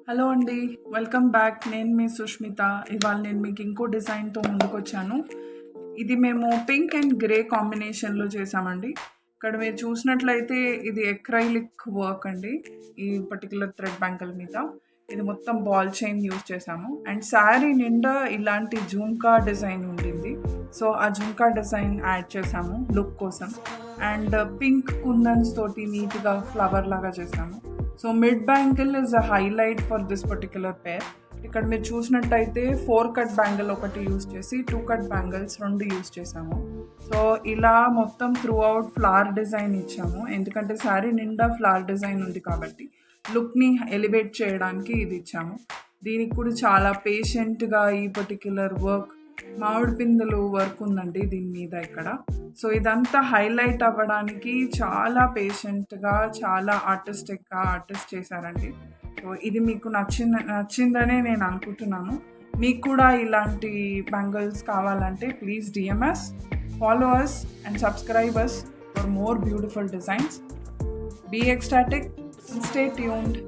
Hello అండి, welcome back. నేను మీ సుష్మిత. ఇవాళ నేను మీకు ఇంకో డిజైన్తో ముందుకు వచ్చాను. ఇది మేము పింక్ అండ్ గ్రే కాంబినేషన్లో చేసామండి. ఇక్కడ మీరు చూసినట్లయితే ఇది ఎక్రైలిక్ వర్క్ అండి. ఈ పర్టికులర్ థ్రెడ్ బ్యాంగిల్ మీద ఇది మొత్తం బాల్ చైన్ యూజ్ చేసాము. అండ్ శారీ నిండా ఇలాంటి జుమ్కా డిజైన్ ఉండింది. సో ఆ జుమ్కా డిజైన్ యాడ్ చేసాము లుక్ కోసం. అండ్ పింక్ కుందన్స్ తోటి నీట్గా ఫ్లవర్ లాగా చేసాము. So mid bangle is a highlight for this particular pair. ఇక్కడ మీరు చూసినట్టయితే 4 కట్ బ్యాంగిల్ ఒకటి యూజ్ చేసి 2 కట్ బ్యాంగిల్స్ 2 యూజ్ చేసాము. సో ఇలా మొత్తం త్రూ అవుట్ ఫ్లవర్ డిజైన్ ఇచ్చాము. ఎందుకంటే శారీ నిండా ఫ్లవర్ డిజైన్ ఉంది కాబట్టి లుక్ని ఎలివేట్ చేయడానికి ఇది ఇచ్చాము. దీనికి కూడా చాలా పేషెంట్గా ఈ పర్టిక్యులర్ వర్క్ మామిడి పిందెలు వర్క్ ఉందండి దీని మీద ఇక్కడ. సో ఇదంతా హైలైట్ అవ్వడానికి చాలా పేషెంట్గా చాలా ఆర్టిస్ట్ చేశారండి. సో ఇది మీకు నచ్చిందనే నేను అనుకుంటున్నాను. మీకు కూడా ఇలాంటి బ్యాంగిల్స్ కావాలంటే please DMs, follow us and subscribe us for more beautiful designs. Be ecstatic, stay tuned.